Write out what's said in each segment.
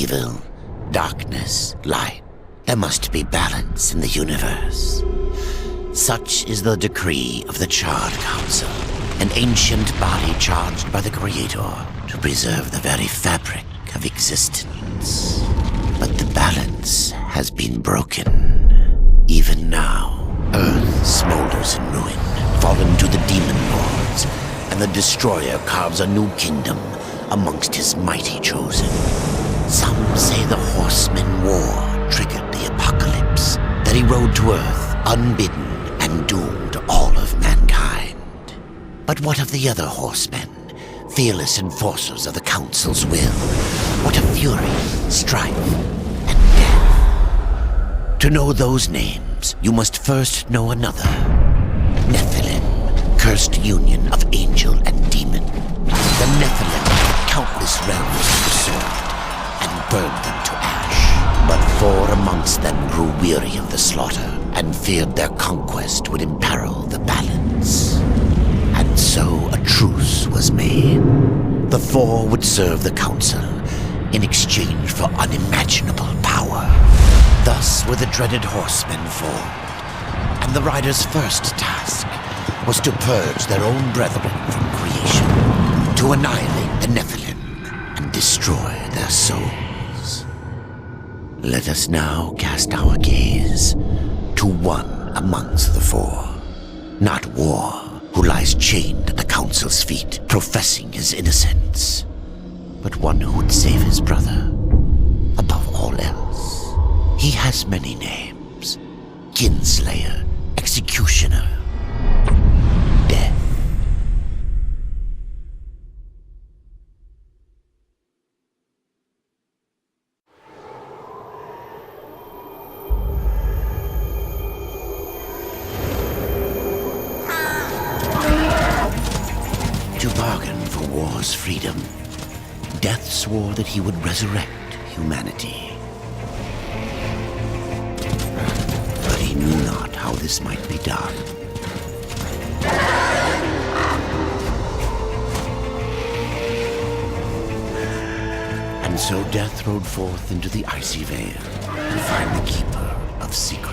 evil, darkness, light. There must be balance in the universe. Such is the decree of the Charred Council, an ancient body charged by the Creator to preserve the very fabric of existence. But the balance has been broken. Even now, Earth smolders in ruin, fallen to the Demon Lords, and the Destroyer carves a new kingdom amongst his mighty chosen. Some say the Horseman War triggered the apocalypse, that he rode to Earth unbidden and doomed all of mankind. But what of the other horsemen, fearless enforcers of the Council's will? What of fury, strife, and death? To know those names, you must first know another. Nephilim, cursed union of angel and demon. The Nephilim had countless realms of the sword and burned them to ash. But 4 amongst them grew weary of the slaughter and feared their conquest would imperil the balance. And so a truce was made. The 4 would serve the Council in exchange for unimaginable power. Thus were the dreaded horsemen formed, and the riders' first task was to purge their own brethren from creation, to annihilate the Nephilim and destroy their souls. Let us now cast our gaze to one amongst the 4, not War, who lies chained at the Council's feet, professing his innocence, but one who would save his brother above all else. He has many names: Kinslayer, Executioner, Death. To bargain for war's freedom, Death swore that he would resurrect humanity. But he knew not how this might be done. And so Death rode forth into the icy veil to find the Keeper of Secrets.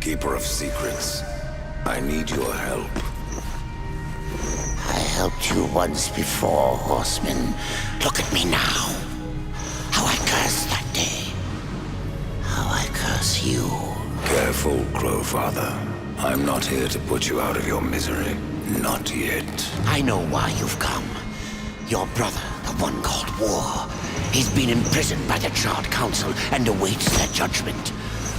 Keeper of secrets, I need your help. I helped you once before, Horseman. Look at me now. How I cursed that day. How I curse you. Careful, Crowfather. I'm not here to put you out of your misery. Not yet. I know why you've come. Your brother, the one called War. He's been imprisoned by the Charred Council and awaits their judgment.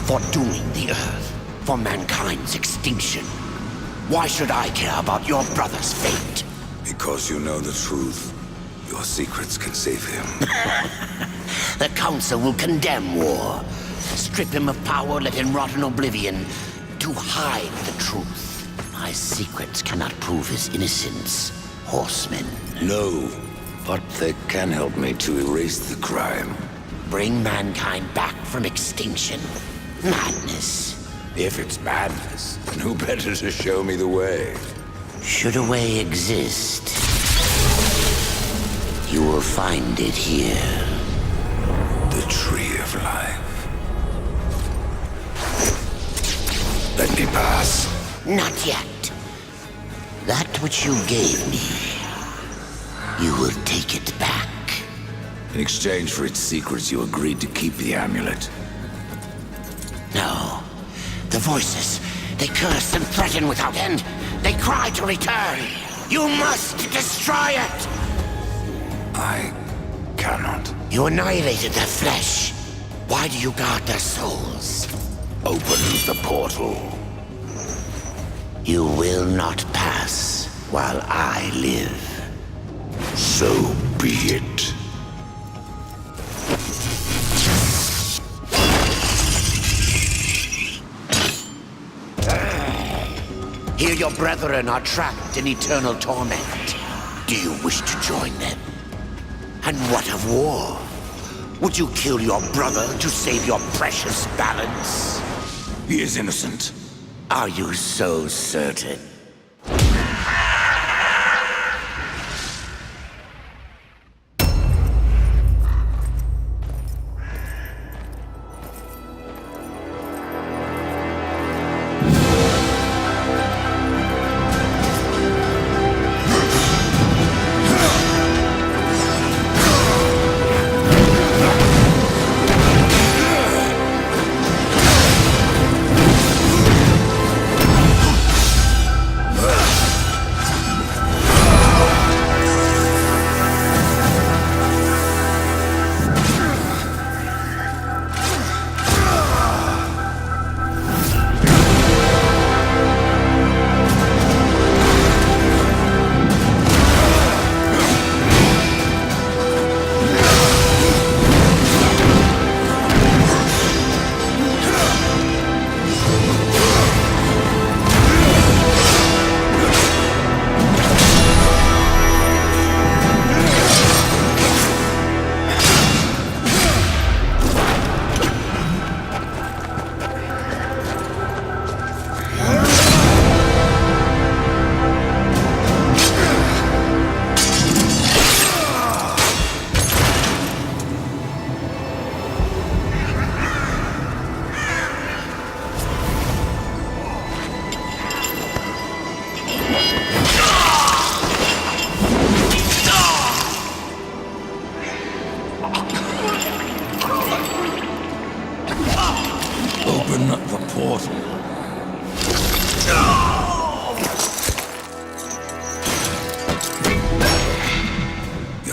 For dooming the Earth. For mankind's extinction. Why should I care about your brother's fate? Because you know the truth. Your secrets can save him. The Council will condemn War. Strip him of power, let him rot in oblivion. To hide the truth. My secrets cannot prove his innocence, Horseman. No. But they can help me to erase the crime. Bring mankind back from extinction. Madness. If it's madness, then who better to show me the way? Should a way exist, you will find it here. The Tree of Life. Let me pass. Not yet. That which you gave me, you will take it back. In exchange for its secrets, you agreed to keep the amulet. No. The voices, they curse and threaten without end. They cry to return. You must destroy it! I cannot. You annihilated their flesh. Why do you guard their souls? Open the portal. You will not pass while I live. So be it. Here your brethren are trapped in eternal torment. Do you wish to join them? And what of war? Would you kill your brother to save your precious balance? He is innocent. Are you so certain?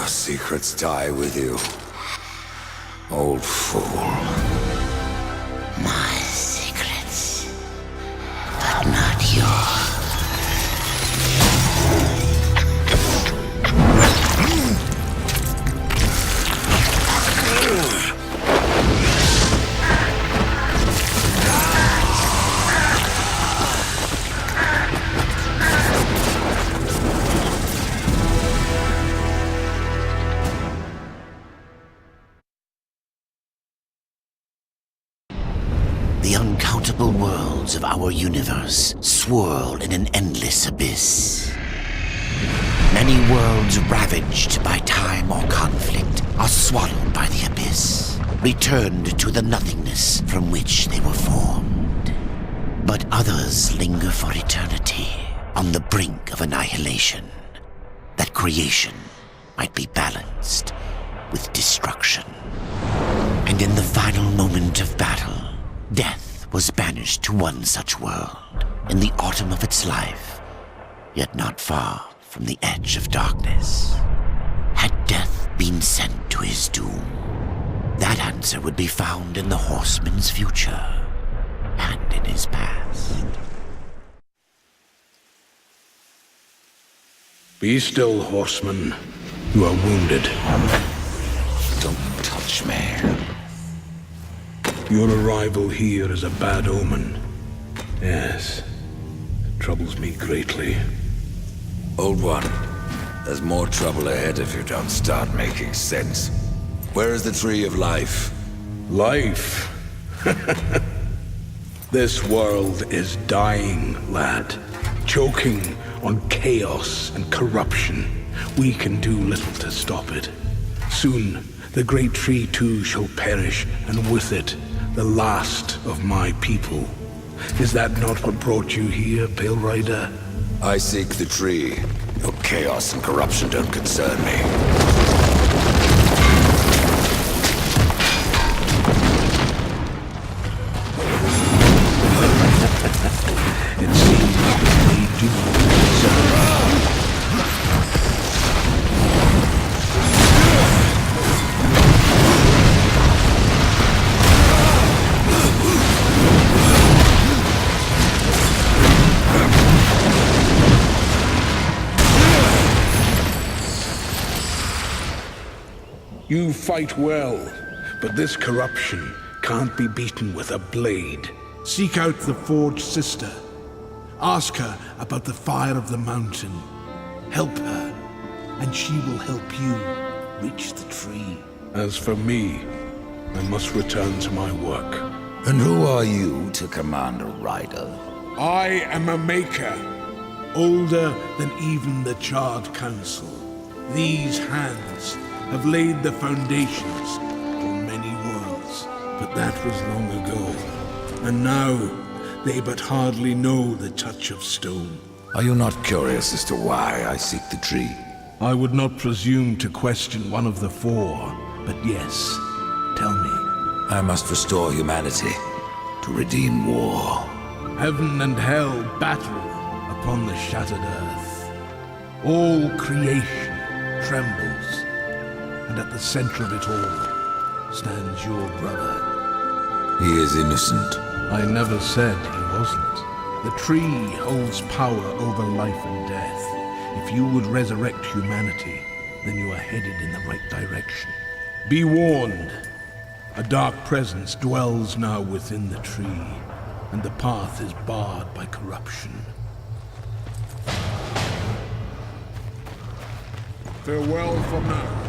Secrets die with you, old fool. My secrets, but not yours. The uncountable worlds of our universe swirl in an endless abyss. Many worlds ravaged by time or conflict are swallowed by the abyss, returned to the nothingness from which they were formed. But others linger for eternity on the brink of annihilation, that creation might be balanced with destruction. And in the final moment of battle, death was banished to one such world in the autumn of its life, yet not far from the edge of darkness. Had death been sent to his doom? That answer would be found in the horseman's future and in his past. Be still, horseman. You are wounded. Don't touch me. Your arrival here is a bad omen. Yes, it troubles me greatly. Old One, There's more trouble ahead if you don't start making sense. Where is the Tree of Life? Life? This world is dying, lad. Choking on chaos and corruption. We can do little to stop it. Soon, the great tree too shall perish, and with it, the last of my people. Is that not what brought you here, Pale Rider? I seek the tree. Your chaos and corruption don't concern me. It seems they do concern me. You fight well, but this corruption can't be beaten with a blade. Seek out the Forged Sister. Ask her about the fire of the mountain. Help her, and she will help you reach the tree. As for me, I must return to my work. And who are you to command a rider? I am a maker, older than even the Charred Council. These hands have laid the foundations for many worlds, but that was long ago. And now, they but hardly know the touch of stone. Are you not curious as to why I seek the tree? I would not presume to question one of the four, but yes, tell me. I must restore humanity, to redeem war. Heaven and hell battle upon the shattered earth. All creation trembles, and at the center of it all stands your brother. He is innocent. I never said he wasn't. The tree holds power over life and death. If you would resurrect humanity, then you are headed in the right direction. Be warned. A dark presence dwells now within the tree, and the path is barred by corruption. Farewell for now.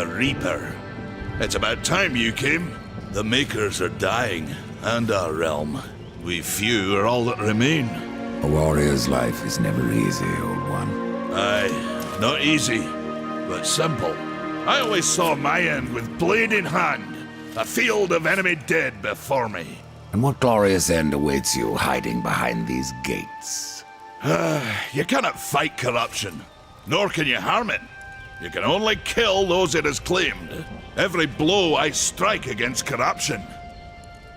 Reaper. It's about time you came. The Makers are dying, and our realm. We few are all that remain. A warrior's life is never easy, old one. Aye, not easy, but simple. I always saw my end with blade in hand, a field of enemy dead before me. And what glorious end awaits you hiding behind these gates? You cannot fight corruption, nor can you harm it. You can only kill those it has claimed. Every blow I strike against corruption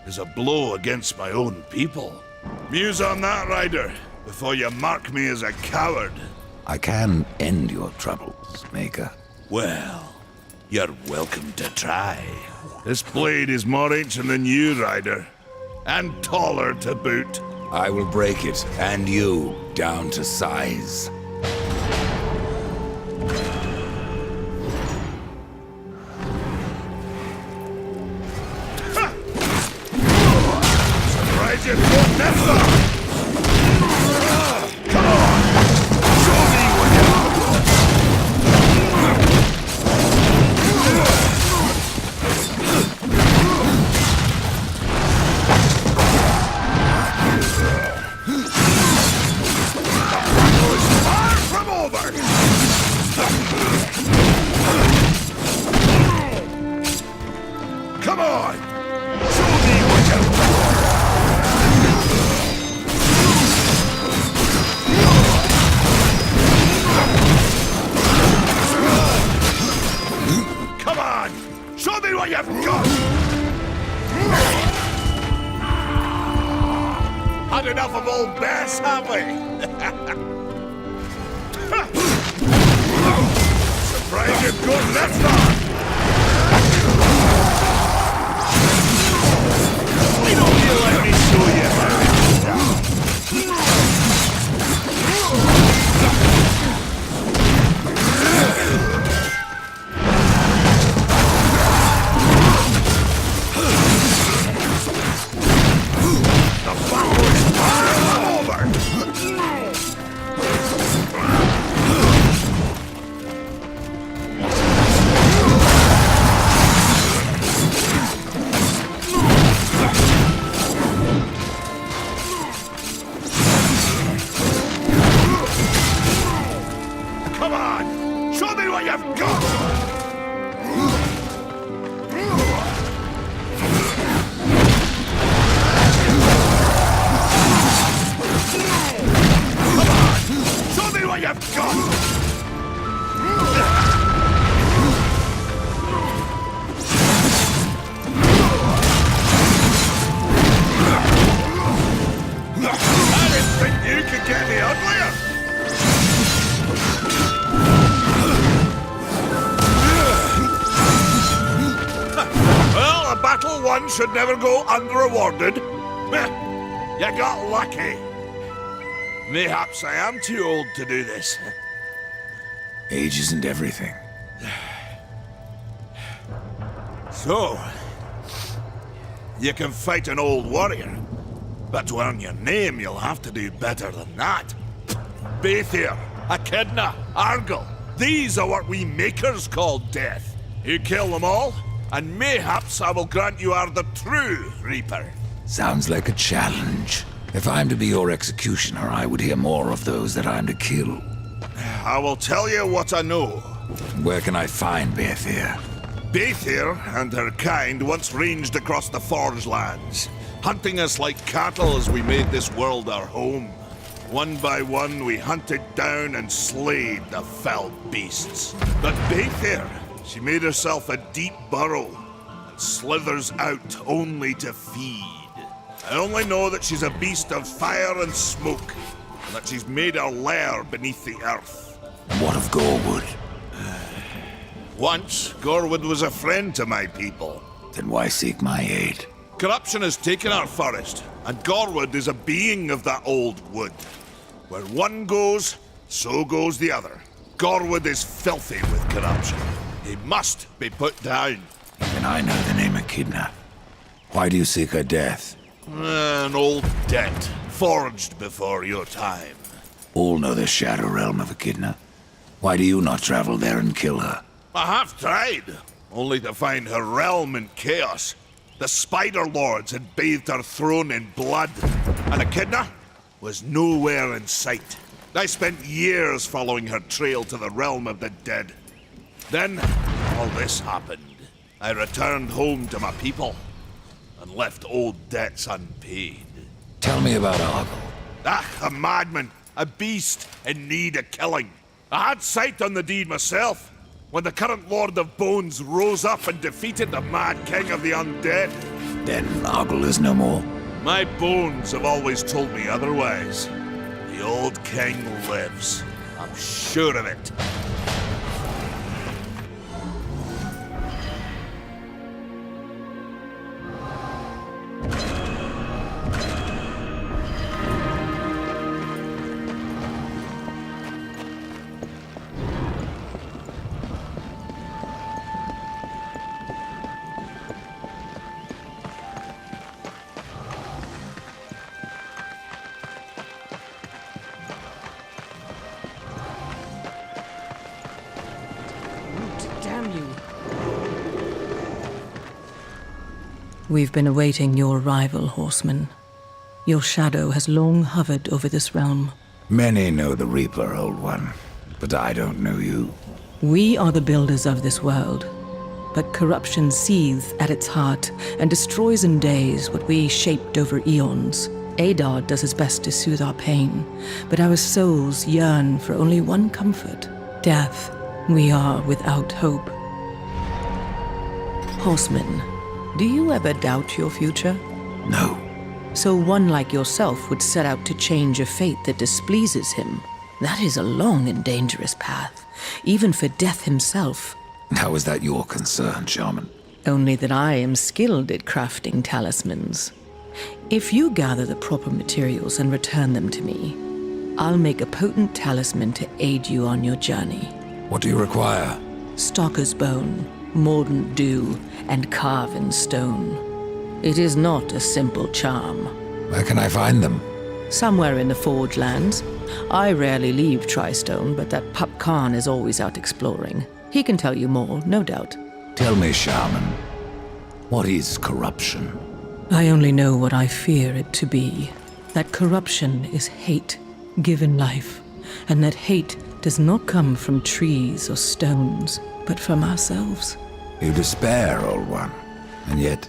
is a blow against my own people. Muse on that, Ryder, before you mark me as a coward. I can end your troubles, Maker. Well, you're welcome to try. This blade is more ancient than you, Ryder, and taller to boot. I will break it, and you, down to size. Surprise you, don't never! Come on! Show me what you've got! Far from over! Come on! Show me what you've got! Come on! Show me what you've got! Had enough of old Bess, have we? Surprise you've gone that far! Why don't you let me show you how it's done? The battle is far over! Come on! Show me what you've got! Come on! Show me what you've got! I didn't think you could get me uglier! Well, a battle won should never go unrewarded. You got lucky. Mayhaps I am too old to do this. Age isn't everything. So, you can fight an old warrior, but to earn your name, you'll have to do better than that. Baethir, Echidna, Argyll, these are what we makers call death. You kill them all, and mayhaps I will grant you are the true Reaper. Sounds like a challenge. If I'm to be your executioner, I would hear more of those that I'm to kill. I will tell you what I know. Where can I find Baethir? Baethir and her kind once ranged across the Forge lands, hunting us like cattle as we made this world our home. One by one, we hunted down and slayed the fell beasts. But Baethir, she made herself a deep burrow and slithers out only to feed. I only know that she's a beast of fire and smoke, and that she's made her lair beneath the earth. What of Gorwood? Once, Gorwood was a friend to my people. Then why seek my aid? Corruption has taken our forest, and Gorwood is a being of that old wood. Where one goes, so goes the other. Gorwood is filthy with corruption. He must be put down. Even I know the name Echidna. Why do you seek her death? An old debt, forged before your time. All know the Shadow Realm of Echidna. Why do you not travel there and kill her? I have tried, only to find her realm in chaos. The Spider Lords had bathed her throne in blood, and Echidna was nowhere in sight. I spent years following her trail to the realm of the dead. Then, all this happened. I returned home to my people, and left old debts unpaid. Tell me about Argyll. Ah, a madman, a beast in need of killing. I had sight on the deed myself, when the current Lord of Bones rose up and defeated the Mad King of the Undead. Then Argle is no more. My bones have always told me otherwise. The old king lives. I'm sure of it. Damn you. We've been awaiting your arrival, horseman. Your shadow has long hovered over this realm. Many know the Reaper, Old One, but I don't know you. We are the builders of this world, but corruption seethes at its heart and destroys in days what we shaped over eons. Adar does his best to soothe our pain, but our souls yearn for only one comfort: death. We are without hope. Horseman, do you ever doubt your future? No. So one like yourself would set out to change a fate that displeases him. That is a long and dangerous path, even for Death himself. How is that your concern, Shaman? Only that I am skilled at crafting talismans. If you gather the proper materials and return them to me, I'll make a potent talisman to aid you on your journey. What do you require? Stalker's bone, mordant dew, and carven stone. It is not a simple charm. Where can I find them? Somewhere in the Forge Lands. I rarely leave Tristone, but that pup Khan is always out exploring. He can tell you more, no doubt. Tell me, Shaman, what is corruption? I only know what I fear it to be. That corruption is hate given life, and that hate does not come from trees or stones, but from ourselves. You despair, Old One, and yet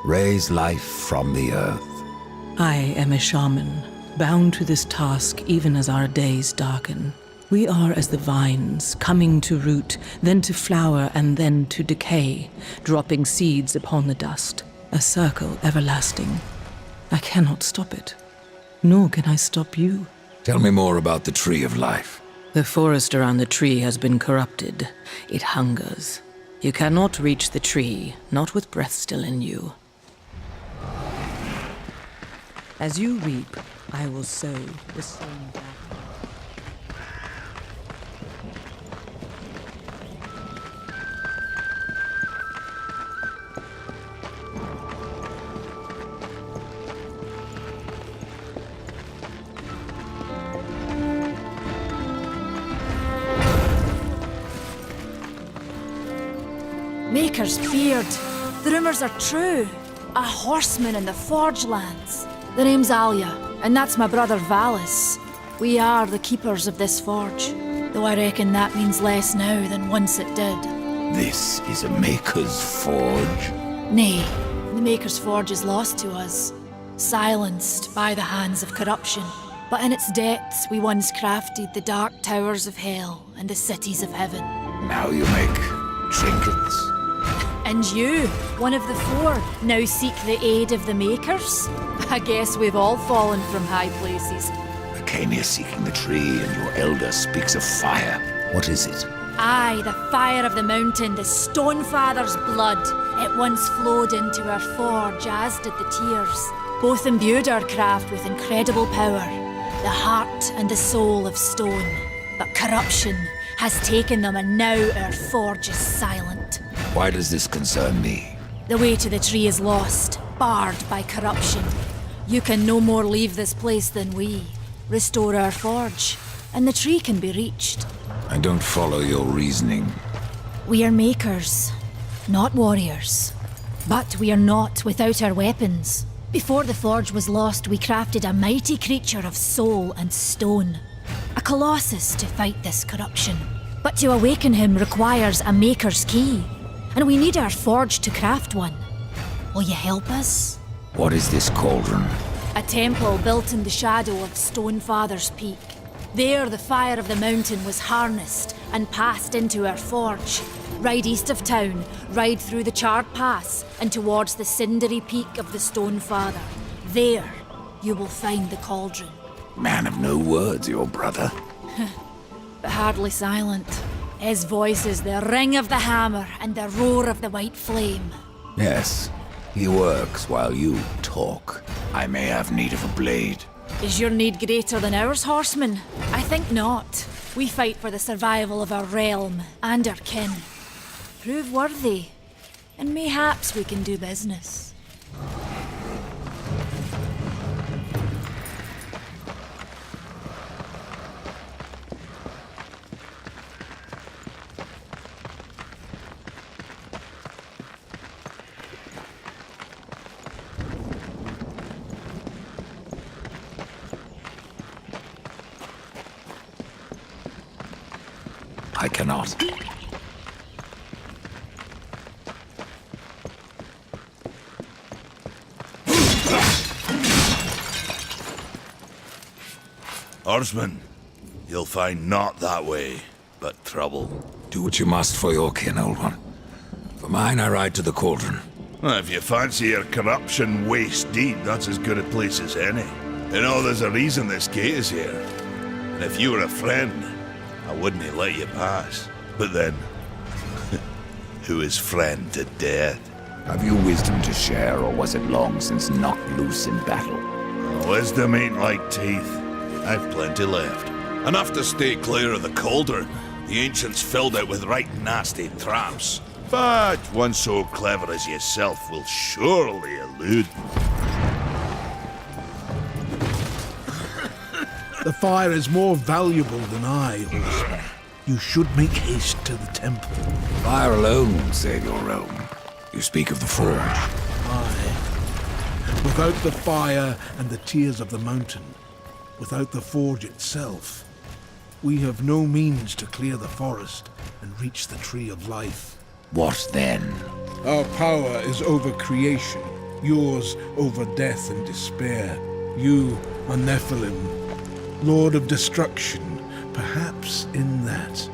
raise life from the earth. I am a shaman, bound to this task even as our days darken. We are as the vines, coming to root, then to flower, and then to decay, dropping seeds upon the dust. A circle everlasting. I cannot stop it, nor can I stop you. Tell me more about the Tree of Life. The forest around the tree has been corrupted. It hungers. You cannot reach the tree, not with breath still in you. As you reap, I will sow the same back. Maker's beard. The rumors are true. A horseman in the Forge Lands. The name's Alia, and that's my brother Valis. We are the keepers of this forge, though I reckon that means less now than once it did. This is a Maker's Forge. Nay, the Maker's Forge is lost to us, silenced by the hands of corruption. But in its depths we once crafted the dark towers of hell and the cities of heaven. Now you make trinkets. And you, one of the four, now seek the aid of the Makers? I guess we've all fallen from high places. I came here seeking the tree, and your elder speaks of fire. What is it? Aye, the fire of the mountain, the Stonefather's blood. It once flowed into our forge, as did the tears. Both imbued our craft with incredible power, the heart and the soul of stone. But corruption has taken them, and now our forge is silent. Why does this concern me? The way to the tree is lost, barred by corruption. You can no more leave this place than we. Restore our forge, and the tree can be reached. I don't follow your reasoning. We are makers, not warriors. But we are not without our weapons. Before the forge was lost, we crafted a mighty creature of soul and stone. A colossus to fight this corruption. But to awaken him requires a maker's key. And we need our forge to craft one. Will you help us? What is this cauldron? A temple built in the shadow of Stonefather's Peak. There, the fire of the mountain was harnessed and passed into our forge. Ride east of town, ride through the charred pass, and towards the cindery peak of the Stone Father. There, you will find the cauldron. Man of no words, your brother. But hardly silent. His voice is the ring of the hammer and the roar of the white flame. Yes, he works while you talk. I may have need of a blade. Is your need greater than ours, horsemen? I think not. We fight for the survival of our realm and our kin. Prove worthy, and mayhaps we can do business. I cannot. Horseman, you'll find not that way, but trouble. Do what you must for your kin, old one. For mine, I ride to the cauldron. Well, if you fancy your corruption waist deep, that's as good a place as any. You know, there's a reason this gate is here. And if you were a friend, I wouldn't let you pass. But then, who is friend to death? Have you wisdom to share, or was it long since knocked loose in battle? Wisdom ain't like teeth. I've plenty left. Enough to stay clear of the cauldron. The ancients filled it with right nasty traps. But one so clever as yourself will surely elude. The fire is more valuable than I, horseman. You should make haste to the temple. Fire alone won't save your realm. You speak of the forge. Aye. Without the fire and the tears of the mountain, without the forge itself, we have no means to clear the forest and reach the tree of life. What then? Our power is over creation, yours over death and despair. You are Nephilim, Lord of Destruction. Perhaps in that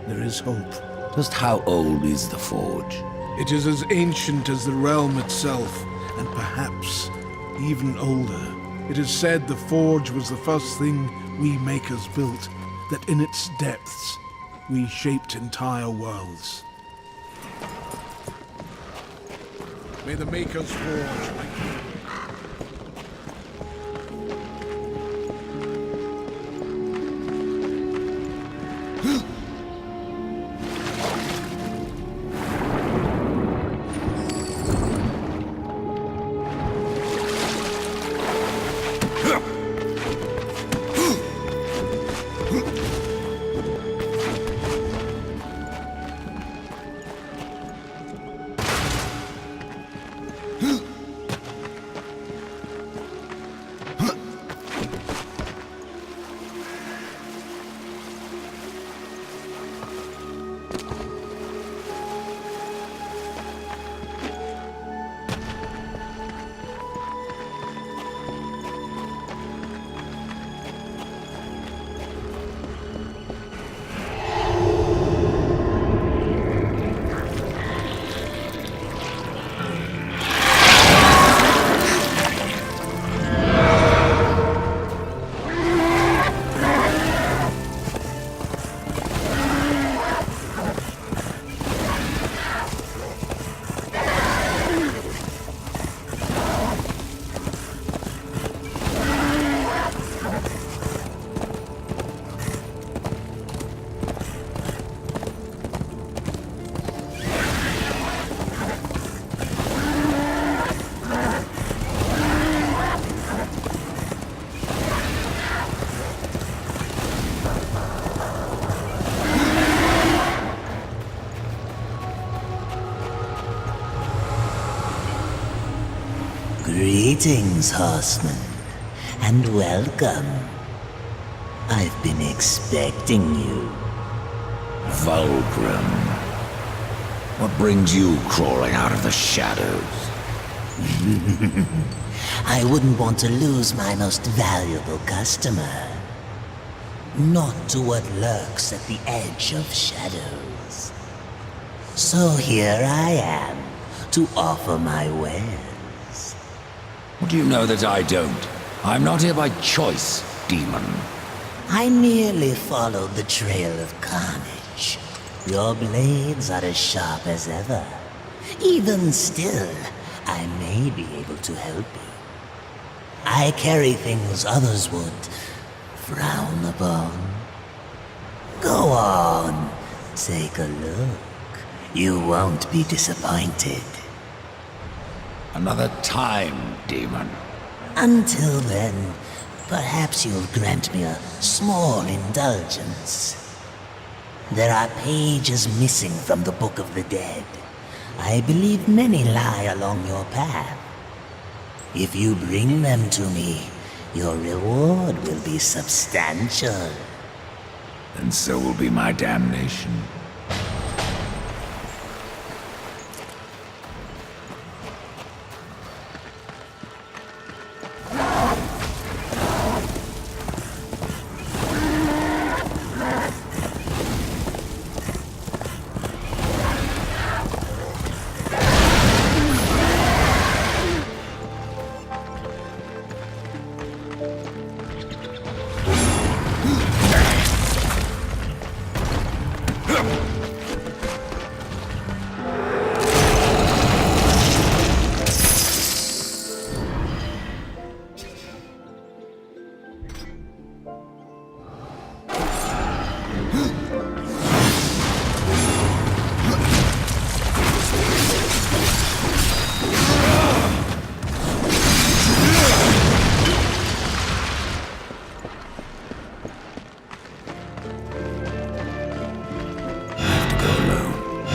there is hope. Just how old is the forge? It is as ancient as the realm itself, and perhaps even older. It is said the forge was the first thing we makers built, that in its depths we shaped entire worlds. May the maker's forge make you. Greetings, horseman, and welcome. I've been expecting you. Vulgrim. What brings you crawling out of the shadows? I wouldn't want to lose my most valuable customer. not to what lurks at the edge of shadows. So here I am, to offer my wares. Do you know that I don't? I'm not here by choice, demon. I merely followed the trail of carnage. Your blades are as sharp as ever. Even still, I may be able to help you. I carry things others would frown upon. Go on, take a look. You won't be disappointed. Another time, demon. Until then, perhaps you'll grant me a small indulgence. There are pages missing from the Book of the Dead. I believe many lie along your path. If you bring them to me, your reward will be substantial. And so will be my damnation.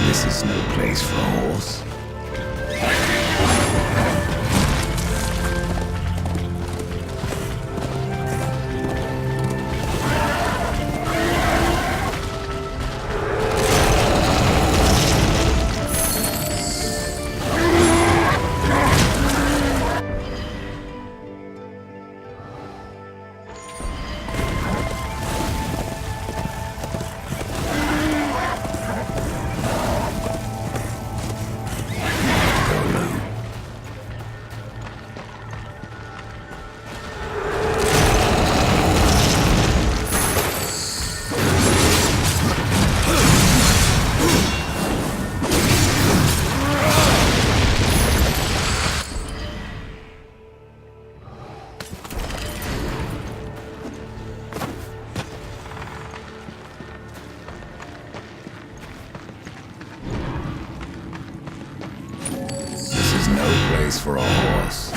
This is no place for a horse. No place for a horse.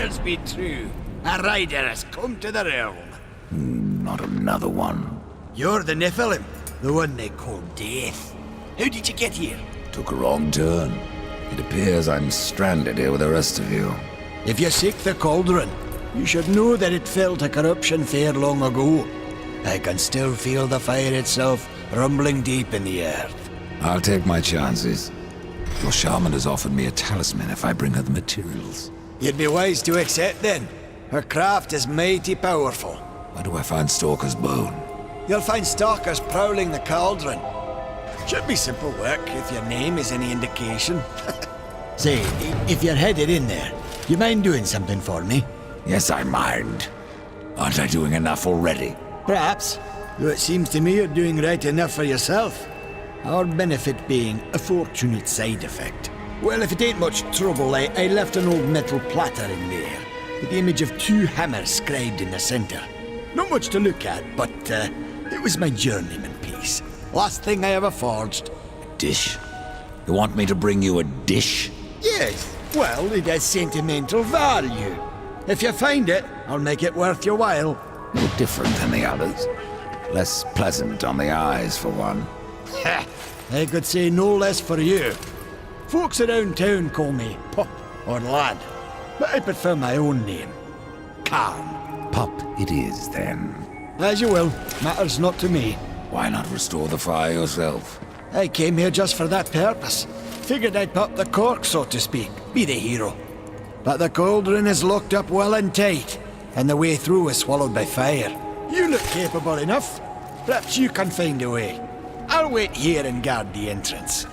prayers be true. A rider has come to the realm. Not another one. You're the Nephilim, the one they call Death. How did you get here? Took a wrong turn. It appears I'm stranded here with the rest of you. If you seek the cauldron, you should know that it fell to corruption fair long ago. I can still feel the fire itself rumbling deep in the earth. I'll take my chances. Your shaman has offered me a talisman if I bring her the materials. You'd be wise to accept then. Her craft is mighty powerful. Where do I find Stalker's bone? You'll find stalkers prowling the cauldron. Should be simple work if your name is any indication. Say, if you're headed in there, you mind doing something for me? Yes, I mind. Aren't I doing enough already? Perhaps, though it seems to me you're doing right enough for yourself. Our benefit being a fortunate side effect. Well, if it ain't much trouble, I left an old metal platter in there, with the image of 2 hammers scribed in the center. Not much to look at, but it was my journeyman piece. Last thing I ever forged. Dish? You want me to bring you a dish? Yes, well, it has sentimental value. If you find it, I'll make it worth your while. No different than the others. Less pleasant on the eyes, for one. I could say no less for you. Folks around town call me Pup or Lad, but I prefer my own name. Carl. Pup it is, then. As you will. Matters not to me. Why not restore the fire yourself? I came here just for that purpose. Figured I'd pop the cork, so to speak. Be the hero. But the cauldron is locked up well and tight, and the way through is swallowed by fire. You look capable enough. Perhaps you can find a way. I'll wait here and guard the entrance.